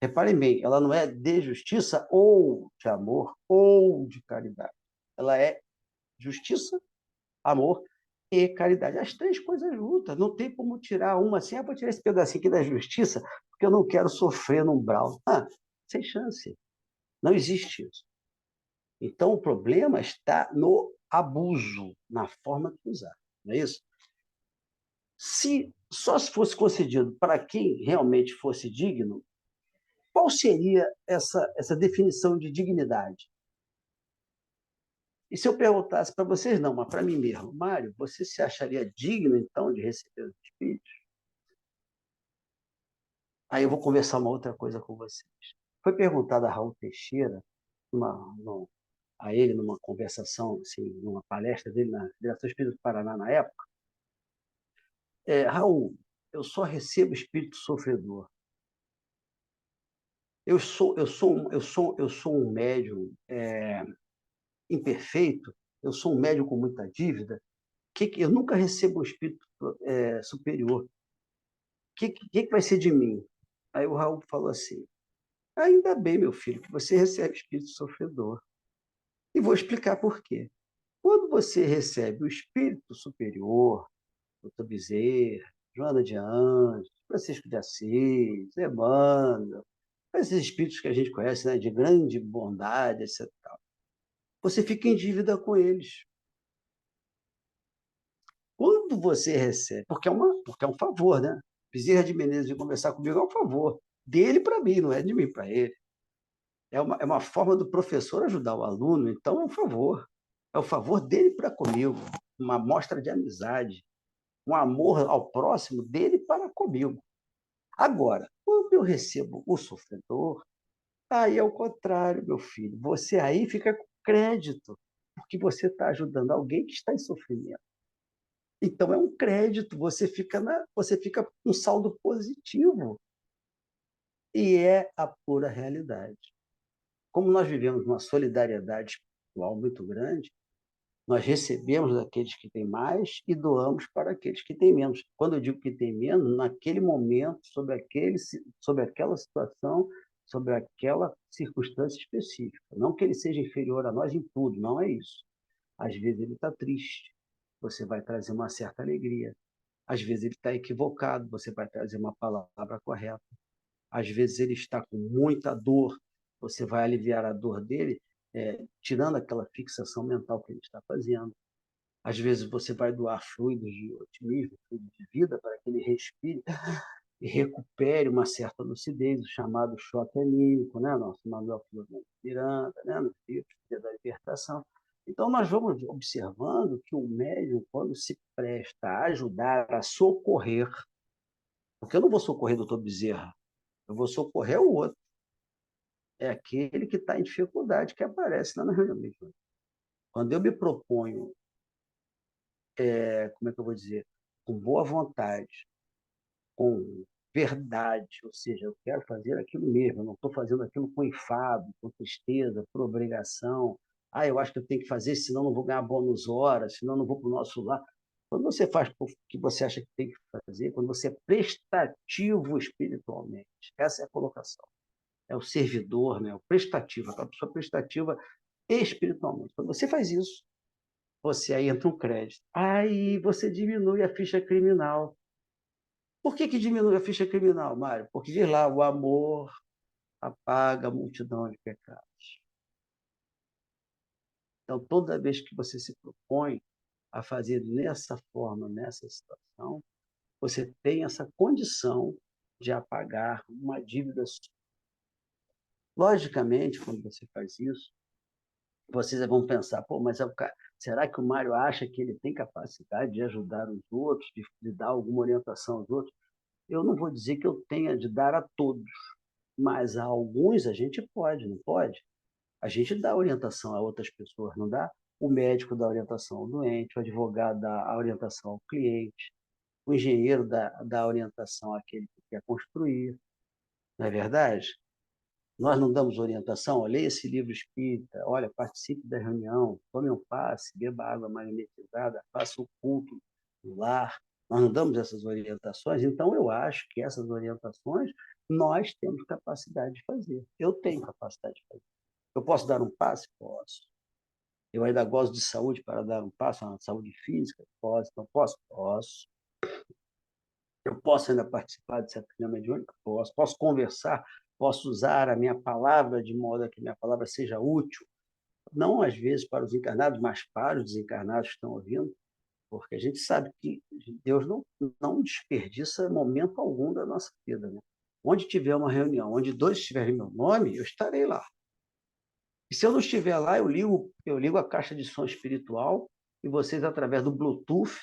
Reparem bem, ela não é de justiça ou de amor ou de caridade. Ela é justiça, amor e caridade. As três coisas juntas. Não tem como tirar uma assim. Vou tirar esse pedacinho aqui da justiça porque eu não quero sofrer no umbral. Sem chance. Não existe isso. Então, o problema está no abuso, na forma de usar. Não é isso? Se fosse concedido para quem realmente fosse digno, qual seria essa definição de dignidade? E se eu perguntasse para vocês, não, mas para mim mesmo, Mário, você se acharia digno, então, de receber os espíritos? Aí eu vou conversar uma outra coisa com vocês. Foi perguntado a Raul Teixeira, a ele, numa conversação, assim, numa palestra dele na Direção Espírita do Paraná, na época, Raul, eu só recebo espírito sofredor. Eu sou um médium imperfeito, eu sou um médium com muita dívida, eu nunca recebo um espírito superior. O que vai ser de mim? Aí o Raul falou assim, ainda bem, meu filho, que você recebe espírito sofredor. E vou explicar por quê. Quando você recebe o espírito superior, Dr. Bezerra, Joana de Anjos, Francisco de Assis, Emmanuel, esses espíritos que a gente conhece, né, de grande bondade, etc. Você fica em dívida com eles. Quando você recebe, porque é um favor, né? Bezerra de Menezes de conversar comigo é um favor. Dele para mim, não é de mim para ele. É uma forma do professor ajudar o aluno, então é um favor. É o favor dele para comigo, uma mostra de amizade, um amor ao próximo dele para comigo. Agora, quando eu recebo o sofredor, Aí é o contrário, meu filho. Você aí fica com crédito, porque você está ajudando alguém que está em sofrimento. Então é um crédito, você fica com saldo positivo. E é a pura realidade. Como nós vivemos uma solidariedade espiritual muito grande, nós recebemos daqueles que têm mais e doamos para aqueles que têm menos. Quando eu digo que tem menos, naquele momento, sobre aquela situação, sobre aquela circunstância específica. Não que ele seja inferior a nós em tudo, não é isso. Às vezes ele está triste, você vai trazer uma certa alegria. Às vezes ele está equivocado, você vai trazer uma palavra correta. Às vezes ele está com muita dor, você vai aliviar a dor dele, tirando aquela fixação mental que ele está fazendo. Às vezes você vai doar fluidos de otimismo, fluidos de vida, para que ele respire e recupere uma certa lucidez, o chamado choque anímico, né? Nosso Manuel Filomeno Miranda, né? Nos livros da libertação. Então, nós vamos observando que o médium, quando se presta a ajudar, a socorrer, porque eu não vou socorrer o doutor Bezerra, eu vou socorrer o outro. É aquele que está em dificuldade que aparece lá na reunião mesmo. Quando eu me proponho, como é que eu vou dizer, com boa vontade, com verdade, ou seja, eu quero fazer aquilo mesmo, eu não estou fazendo aquilo com enfado, com tristeza, por obrigação. Ah, eu acho que eu tenho que fazer, senão não vou ganhar bônus horas, senão não vou para o nosso lar. Quando você faz o que você acha que tem que fazer, quando você é prestativo espiritualmente, essa é a colocação. É o servidor, né? O prestativo, aquela pessoa prestativa espiritualmente. Quando você faz isso, você aí entra um crédito. Aí você diminui a ficha criminal. Por que diminui a ficha criminal, Mário? Porque diz lá, o amor apaga a multidão de pecados. Então, toda vez que você se propõe a fazer nessa forma, nessa situação, você tem essa condição de apagar uma dívida sua. Logicamente, quando você faz isso, vocês vão pensar, pô, mas será que o Mário acha que ele tem capacidade de ajudar os outros, de dar alguma orientação aos outros? Eu não vou dizer que eu tenha de dar a todos, mas a alguns a gente pode, não pode? A gente dá orientação a outras pessoas, não dá? O médico dá orientação ao doente, o advogado dá a orientação ao cliente, o engenheiro dá orientação àquele que quer construir, não é verdade? Nós não damos orientação, leia esse livro espírita, olha, participe da reunião, tome um passe, beba água magnetizada, faça o culto no lar. Nós não damos essas orientações, então eu acho que essas orientações nós temos capacidade de fazer. Eu tenho capacidade de fazer. Eu posso dar um passe? Posso. Eu ainda gosto de saúde para dar um passe, uma saúde física? Posso. Então, posso? Posso. Eu posso ainda participar de certa reunião mediúnica? Posso. Posso conversar? Posso usar a minha palavra de modo a que minha palavra seja útil? Não, às vezes, para os encarnados, mas para os desencarnados que estão ouvindo, porque a gente sabe que Deus não desperdiça momento algum da nossa vida. Né? Onde tiver uma reunião, onde dois estiverem meu nome, eu estarei lá. E se eu não estiver lá, eu ligo a caixa de som espiritual e vocês, através do Bluetooth,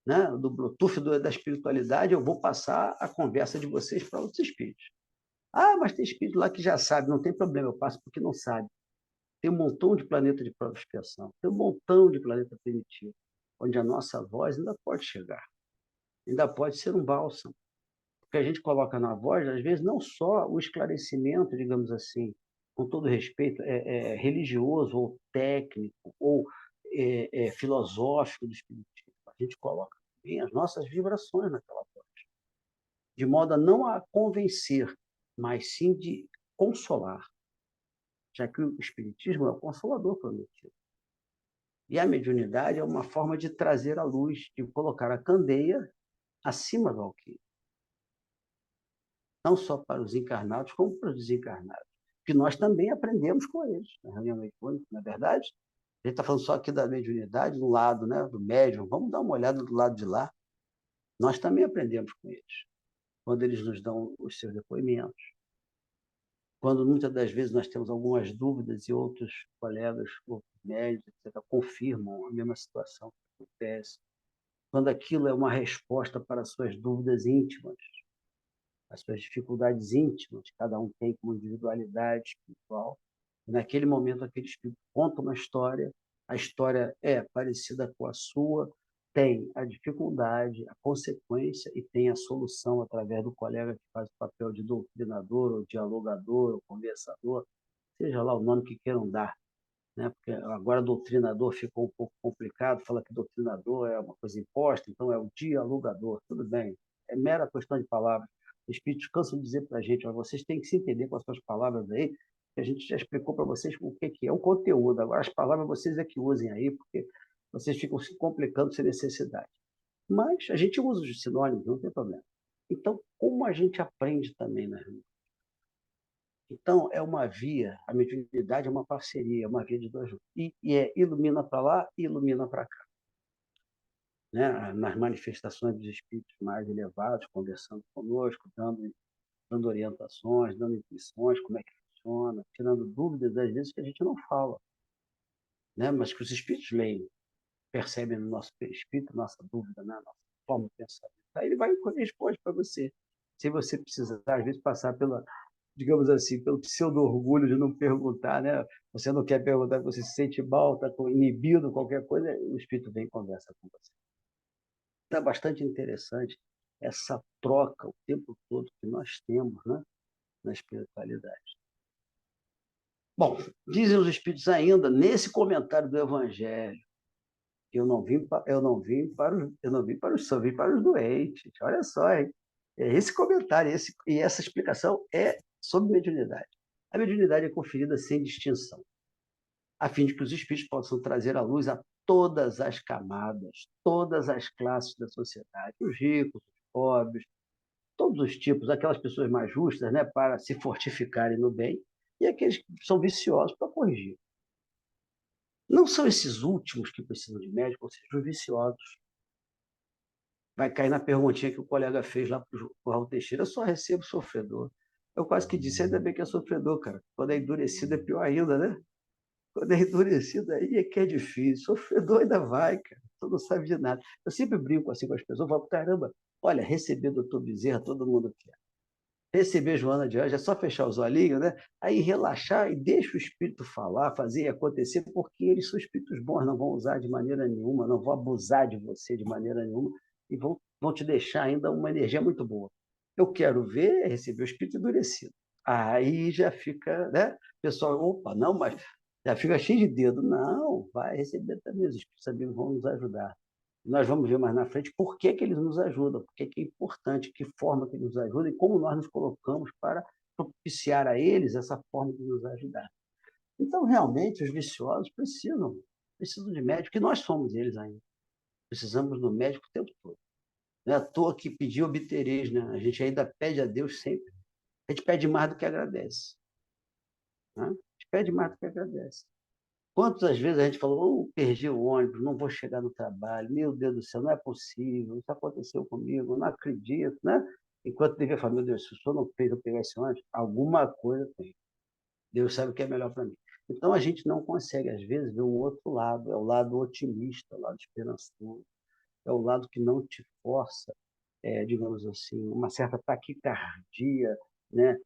né, do Bluetooth da espiritualidade, eu vou passar a conversa de vocês para outros espíritos. Ah, mas tem espírito lá que já sabe, não tem problema, eu passo porque não sabe. Tem um montão de planeta de prova e expiação, tem um montão de planeta primitivo, onde a nossa voz ainda pode chegar, ainda pode ser um bálsamo. Porque a gente coloca na voz, às vezes, não só o esclarecimento, digamos assim, com todo respeito, religioso, ou técnico, ou filosófico do espiritismo. A gente coloca também as nossas vibrações naquela voz, de modo a não a convencer, mas sim de consolar, já que o espiritismo é o consolador prometido. E a mediunidade é uma forma de trazer a luz, de colocar a candeia acima do alqueire. Não só para os encarnados, como para os desencarnados. Que nós também aprendemos com eles na reunião mediúnica, não é verdade? A gente está falando só aqui da mediunidade, do lado, né, do médium. Vamos dar uma olhada do lado de lá. Nós também aprendemos com eles, quando eles nos dão os seus depoimentos. Quando muitas das vezes nós temos algumas dúvidas e outros colegas, outros médicos, etc., confirmam a mesma situação que acontece. Quando aquilo é uma resposta para as suas dúvidas íntimas. as suas dificuldades íntimas, cada um tem como individualidade espiritual. E naquele momento, aquele espírito conta uma história, a história é parecida com a sua, tem a dificuldade, a consequência e tem a solução através do colega que faz o papel de doutrinador, ou dialogador, ou conversador, seja lá o nome que queiram dar, né? Porque agora doutrinador ficou um pouco complicado, fala que doutrinador é uma coisa imposta, então é o dialogador, tudo bem, é mera questão de palavras. Os espíritos cansam de dizer para a gente, vocês têm que se entender com as suas palavras aí, que a gente já explicou para vocês o que é o conteúdo, agora as palavras vocês é que usem aí, porque vocês ficam se complicando sem necessidade. Mas a gente usa os sinônimos, não tem problema. Então, como a gente aprende também, né? Então, é uma via, a mediunidade é uma parceria, é uma via de dois juntos. E é ilumina para lá e ilumina para cá. Né? Nas manifestações dos espíritos mais elevados, conversando conosco, dando orientações, dando intuições, como é que funciona, tirando dúvidas, às vezes, que a gente não fala. Né? Mas que os espíritos leem, percebem no nosso espírito, nossa dúvida, né? Nossa forma de pensar. Aí ele vai e responde para você. Se você precisar, às vezes, passar pela, digamos assim, pelo pseudo-orgulho de não perguntar, né? Você não quer perguntar, você se sente mal, está inibido, qualquer coisa, o espírito vem e conversa com você. Então, é bastante interessante essa troca o tempo todo que nós temos, né? Na espiritualidade. Bom, dizem os espíritos ainda, nesse comentário do Evangelho, eu não vim para os só vim para os doentes. Olha só, hein? Esse comentário e essa explicação é sobre mediunidade. A mediunidade é conferida sem distinção, a fim de que os espíritos possam trazer à luz a todas as camadas, todas as classes da sociedade, os ricos, os pobres, todos os tipos, aquelas pessoas mais justas, né, para se fortificarem no bem, e aqueles que são viciosos para corrigir. Não são esses últimos que precisam de médico, ou seja, os viciosos. Vai cair na perguntinha que o colega fez lá para o Raul Teixeira, eu só recebo sofredor. Eu quase que disse, ainda bem que é sofredor, cara. Quando é endurecido é pior ainda, né? Quando é endurecido aí é que é difícil. Sofredor ainda vai, cara. Tu não sabe de nada. Eu sempre brinco assim com as pessoas, eu falo, caramba, olha, receber doutor Bezerra todo mundo quer. Receber Joana de Anjos é só fechar os olhinhos, né? Aí relaxar e deixa o espírito falar, fazer e acontecer, porque eles são espíritos bons, não vão usar de maneira nenhuma, não vão abusar de você de maneira nenhuma e vão te deixar ainda uma energia muito boa. Eu quero ver receber o espírito endurecido. Aí já fica, né? O pessoal, opa, não, mas já fica cheio de dedo. Não, vai receber também, os espíritos sabiam vão nos ajudar. Nós vamos ver mais na frente por que eles nos ajudam, por que é importante, que forma que eles nos ajudam e como nós nos colocamos para propiciar a eles essa forma de nos ajudar. Então, realmente, os viciosos precisam de médico, e nós somos eles ainda. Precisamos do médico o tempo todo. Não é à toa que pedir obtereis, né? A gente ainda pede a Deus sempre. A gente pede mais do que agradece. Né? A gente pede mais do que agradece. Quantas vezes a gente falou, perdi o ônibus, não vou chegar no trabalho, meu Deus do céu, não é possível, isso aconteceu comigo, não acredito, né? Enquanto devia falar, meu Deus, se o senhor não fez eu pegar esse ônibus, alguma coisa tem. Deus sabe o que é melhor para mim. Então a gente não consegue, às vezes, ver o outro lado, é o lado otimista, o lado esperançoso, é o lado que não te força, digamos assim, uma certa taquicardia, né?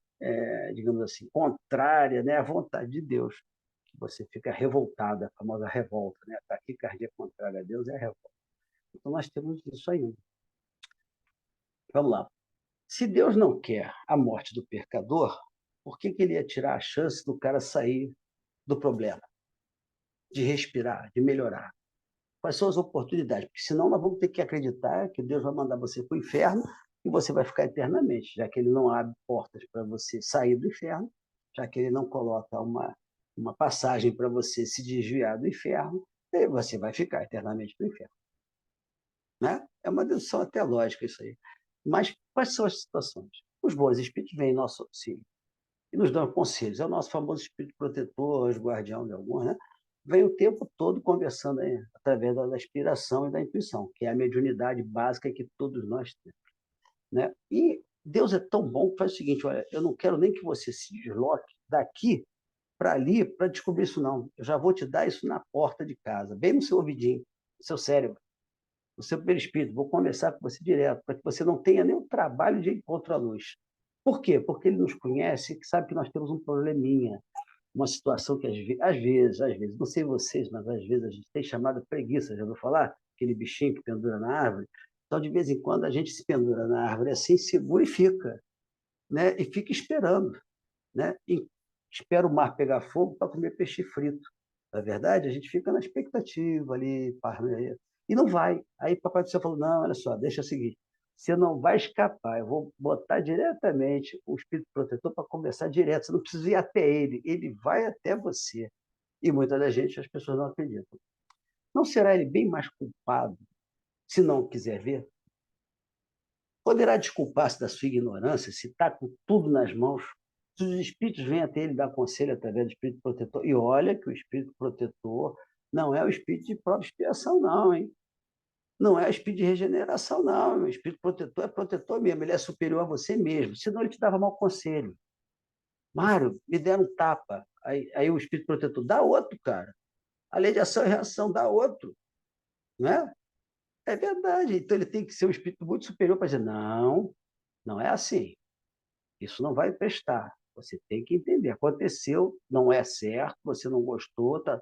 Digamos assim, contrária, né? À vontade de Deus. Você fica revoltada, a famosa revolta, né? A taquicardia contrária a Deus é a revolta. Então, nós temos isso ainda. Vamos lá. Se Deus não quer a morte do pecador, por que ele ia tirar a chance do cara sair do problema, de respirar, de melhorar? Quais são as oportunidades? Porque senão nós vamos ter que acreditar que Deus vai mandar você para o inferno e você vai ficar eternamente, já que ele não abre portas para você sair do inferno, já que ele não coloca uma passagem para você se desviar do inferno, e você vai ficar eternamente no inferno. Né? É uma dedução até lógica isso aí. Mas quais são as situações? Os bons espíritos vêm em nosso auxílio e nos dão conselhos. É o nosso famoso espírito protetor, guardião de alguns, né? Vem o tempo todo conversando aí, através da inspiração e da intuição, que é a mediunidade básica que todos nós temos. Né? E Deus é tão bom que faz o seguinte, olha, eu não quero nem que você se desloque daqui para ali para descobrir isso, não. Eu já vou te dar isso na porta de casa, bem no seu ouvidinho, no seu cérebro, no seu perispírito. Vou conversar com você direto, para que você não tenha nem o trabalho de ir contra a luz. Por quê? Porque ele nos conhece e sabe que nós temos um probleminha, uma situação que às vezes, não sei vocês, mas às vezes a gente tem chamada preguiça, já ouviu falar? Aquele bichinho que pendura na árvore. Então, de vez em quando, a gente se pendura na árvore assim, segura e fica, né? E fica esperando, né? E espera o mar pegar fogo para comer peixe frito. Na verdade, a gente fica na expectativa ali, e não vai. Aí Papai do Céu falou, não, olha só, deixa o seguinte, você não vai escapar, eu vou botar diretamente o espírito protetor para conversar direto, você não precisa ir até ele vai até você. E muita da gente, as pessoas não acreditam. Não será ele bem mais culpado se não quiser ver? Poderá desculpar-se da sua ignorância se está com tudo nas mãos? Se os espíritos vêm até ele dar conselho através do espírito protetor, e olha que o espírito protetor não é o espírito de própria expiação, não, hein? Não é o espírito de regeneração, não. O espírito protetor é protetor mesmo, ele é superior a você mesmo, senão ele te dava mau conselho. Mário, me deram um tapa. Aí o espírito protetor, dá outro, cara. A lei de ação e reação dá outro, né? É verdade. Então ele tem que ser um espírito muito superior para dizer, não, não é assim. Isso não vai prestar. Você tem que entender. Aconteceu, não é certo, você não gostou, tá,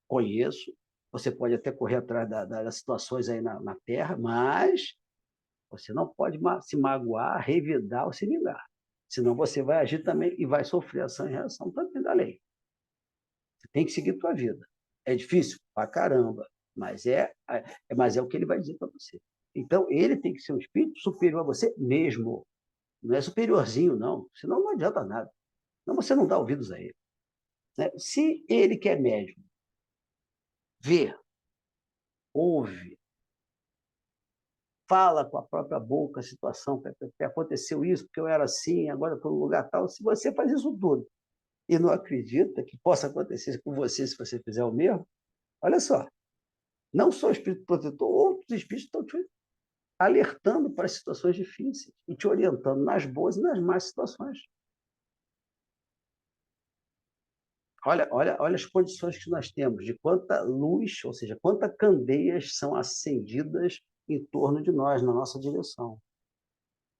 conheço. Você pode até correr atrás das situações aí na Terra, mas você não pode se magoar, revidar ou se vingar. Senão você vai agir também e vai sofrer ação e reação também da lei. Você tem que seguir a tua vida. É difícil? Pra caramba. Mas é o que ele vai dizer para você. Então, ele tem que ser um espírito superior a você mesmo. Não é superiorzinho, não. Senão não adianta nada. Não, você não dá ouvidos a ele. Né? Se ele que é médium, vê, ouve, fala com a própria boca a situação, que aconteceu isso, porque eu era assim, agora estou no lugar tal. Se você faz isso tudo e não acredita que possa acontecer com você se você fizer o mesmo, olha só, não só o espírito protetor, outros espíritos estão te alertando para situações difíceis e te orientando nas boas e nas más situações. Olha as condições que nós temos, de quanta luz, ou seja, quantas candeias são acendidas em torno de nós, na nossa direção.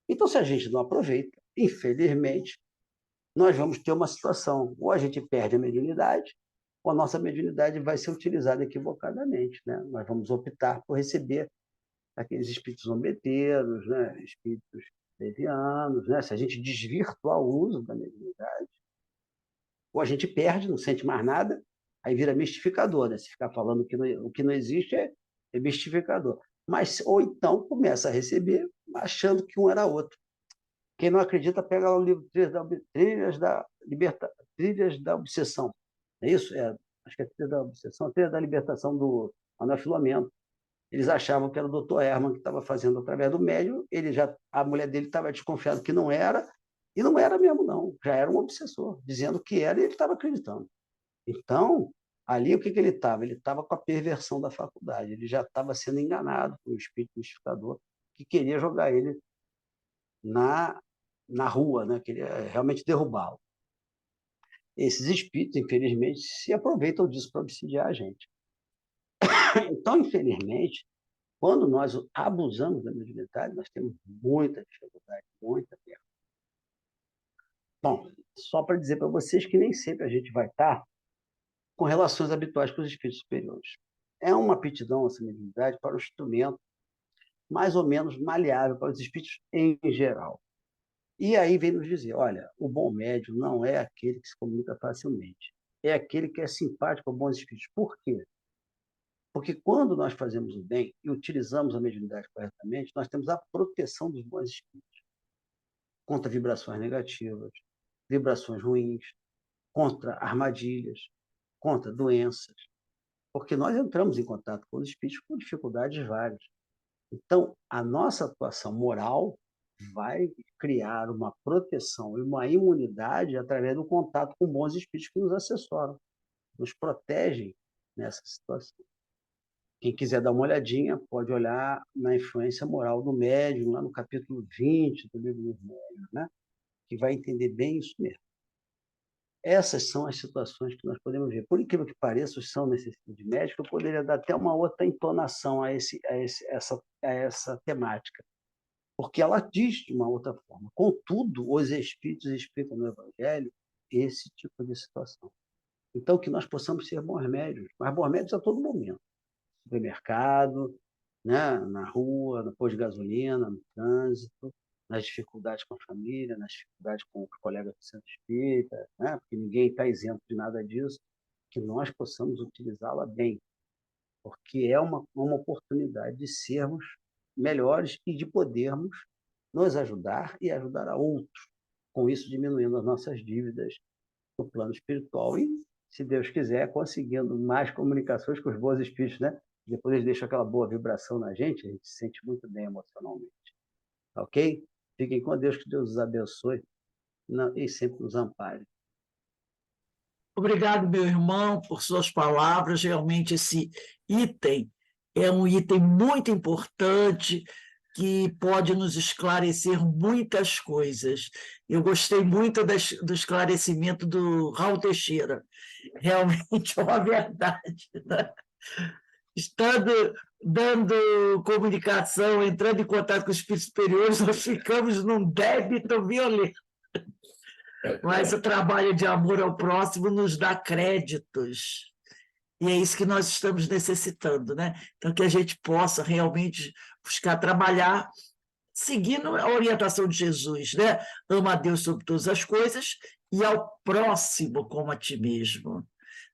Então, se a gente não aproveita, infelizmente, nós vamos ter uma situação, ou a gente perde a mediunidade, ou a nossa mediunidade vai ser utilizada equivocadamente, né? Nós vamos optar por receber aqueles espíritos zombeteiros, né? Espíritos levianos, né? Se a gente desvirtuar o uso da mediunidade, ou a gente perde, não sente mais nada, aí vira mistificador, né? Se ficar falando o que não existe é mistificador. Mas, ou então começa a receber achando que um era outro. Quem não acredita, pega lá o livro Trilhas da Obsessão. É isso? Acho que é Trilhas da Obsessão, Trilhas da Libertação do Manuel Filomeno. Eles achavam que era o doutor Herman que estava fazendo através do médium, a mulher dele estava desconfiada que não era, e não era mesmo, não. Já era um obsessor, dizendo que era e ele estava acreditando. Então, ali o que ele estava? Ele estava com a perversão da faculdade, ele já estava sendo enganado por um espírito mistificador que queria jogar ele na rua, né? Queria realmente derrubá-lo. Esses espíritos, infelizmente, se aproveitam disso para obsidiar a gente. Então, infelizmente, quando nós abusamos da mediunidade, nós temos muita dificuldade, muita perda. Bom, só para dizer para vocês que nem sempre a gente vai estar com relações habituais com os espíritos superiores. É uma aptidão essa mediunidade para o instrumento mais ou menos maleável para os espíritos em geral. E aí vem nos dizer, olha, o bom médium não é aquele que se comunica facilmente, é aquele que é simpático a bons espíritos. Por quê? Porque quando nós fazemos o bem e utilizamos a mediunidade corretamente, nós temos a proteção dos bons espíritos contra vibrações negativas, vibrações ruins, contra armadilhas, contra doenças, porque nós entramos em contato com os espíritos com dificuldades várias. Então, a nossa atuação moral vai criar uma proteção e uma imunidade através do contato com bons espíritos que nos assessoram, nos protegem nessa situação. Quem quiser dar uma olhadinha, pode olhar na influência moral do médium, lá no capítulo 20 do livro dos médiuns, né? Que vai entender bem isso mesmo. Essas são as situações que nós podemos ver. Por incrível que pareça, são necessidades de médico, eu poderia dar até uma outra entonação a essa temática. porque ela diz de uma outra forma. Contudo, os Espíritos explicam no Evangelho esse tipo de situação. Então, que nós possamos ser bons médios, mas bons médios a todo momento. No supermercado, né? Na rua, no posto de gasolina, no trânsito, nas dificuldades com a família, nas dificuldades com os colegas do centro espírita, né? Porque ninguém está isento de nada disso, que nós possamos utilizá-la bem, porque é uma oportunidade de sermos melhores e de podermos nos ajudar e ajudar a outros, com isso diminuindo as nossas dívidas no plano espiritual e, se Deus quiser, conseguindo mais comunicações com os bons espíritos, né? Depois eles deixam aquela boa vibração na gente, a gente se sente muito bem emocionalmente. Ok? Fiquem com Deus, que Deus os abençoe e sempre nos ampare.
Obrigado, meu irmão, por suas palavras. Realmente, esse item é um item muito importante que pode nos esclarecer muitas coisas. Eu gostei muito do esclarecimento do Raul Teixeira. Realmente é uma verdade, né? Dando comunicação, entrando em contato com os espíritos superiores, nós ficamos num débito violento. Mas o trabalho de amor ao próximo nos dá créditos. E é isso que nós estamos necessitando, né? Então, que a gente possa realmente buscar trabalhar seguindo a orientação de Jesus, né? Ama a Deus sobre todas as coisas e ao próximo como a ti mesmo.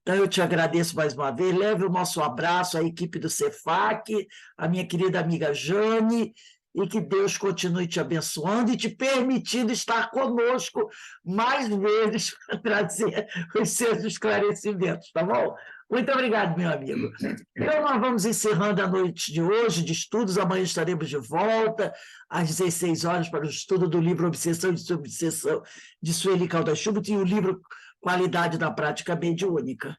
Então, eu te agradeço mais uma vez. Leve o nosso abraço à equipe do CEFAC, a minha querida amiga Jane, e que Deus continue te abençoando e te permitindo estar conosco mais vezes para trazer os seus esclarecimentos, tá bom? Muito obrigado, meu amigo. Então, nós vamos encerrando a noite de hoje de estudos. Amanhã estaremos de volta às 16 horas para o estudo do livro Obsessão e Desobsessão de Sueli Caldas Schubert e o livro Qualidade da Prática Mediúnica.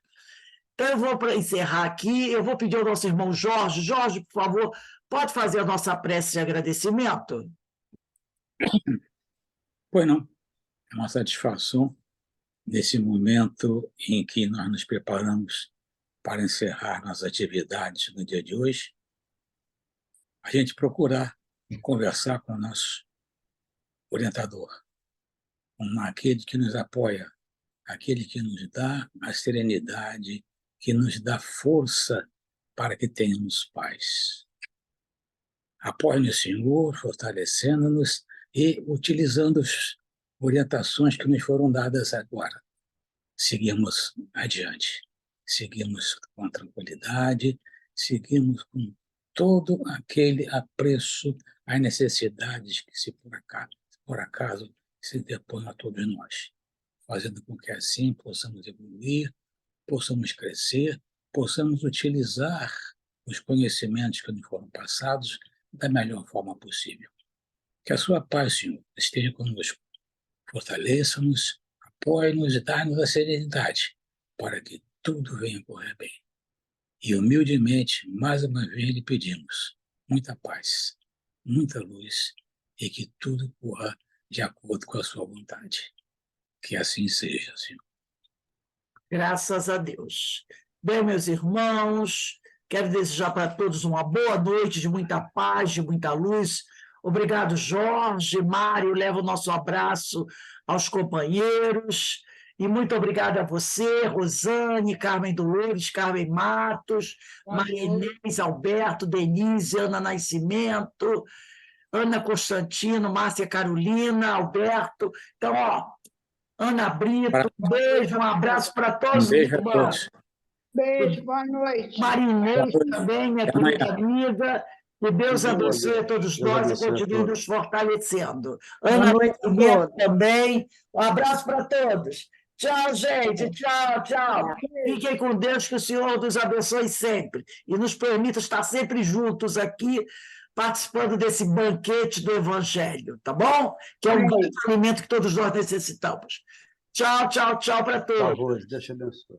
Então, eu vou para encerrar aqui, eu vou pedir ao nosso irmão Jorge. Jorge, por favor, pode fazer a nossa prece de agradecimento?
Pois não. É uma satisfação nesse momento em que nós nos preparamos para encerrar nossas atividades no dia de hoje, a gente procurar conversar com o nosso orientador, com aquele que nos apoia, aquele que nos dá a serenidade, que nos dá força para que tenhamos paz. Apoie-nos, Senhor, fortalecendo-nos e utilizando as orientações que nos foram dadas agora. Seguimos adiante, seguimos com tranquilidade, seguimos com todo aquele apreço às necessidades que, se por acaso se depõem a todos nós, fazendo com que assim possamos evoluir, possamos crescer, possamos utilizar os conhecimentos que nos foram passados da melhor forma possível. Que a sua paz, Senhor, esteja conosco, fortaleça-nos, apoie-nos e dá-nos a serenidade para que tudo venha correr bem. E humildemente, mais uma vez, lhe pedimos muita paz, muita luz e que tudo corra de acordo com a sua vontade. Que assim seja, Senhor.
Graças a Deus. Bem, meus irmãos, quero desejar para todos uma boa noite de muita paz, de muita luz. Obrigado, Jorge, Mário, leva o nosso abraço aos companheiros. E muito obrigada a você, Rosane, Carmen Dolores, Carmen Matos, Maria Inês, Alberto, Denise, Ana Nascimento, Ana Constantino, Márcia Carolina, Alberto. Então, Ana Brito, um beijo, um abraço para todos.
Um beijo a todos.
Beijo, boa noite.
Maria Inês também, minha querida amiga. Que Deus abençoe a todos nós e continue nos fortalecendo. Ana Nascimento também. Um abraço para todos. Tchau, gente. Tchau, tchau. Fiquem com Deus, que o Senhor nos abençoe sempre e nos permita estar sempre juntos aqui, participando desse banquete do Evangelho, tá bom? Que é um grande alimento que todos nós necessitamos. Tchau, tchau, tchau para todos.
Por favor, Deus te abençoe.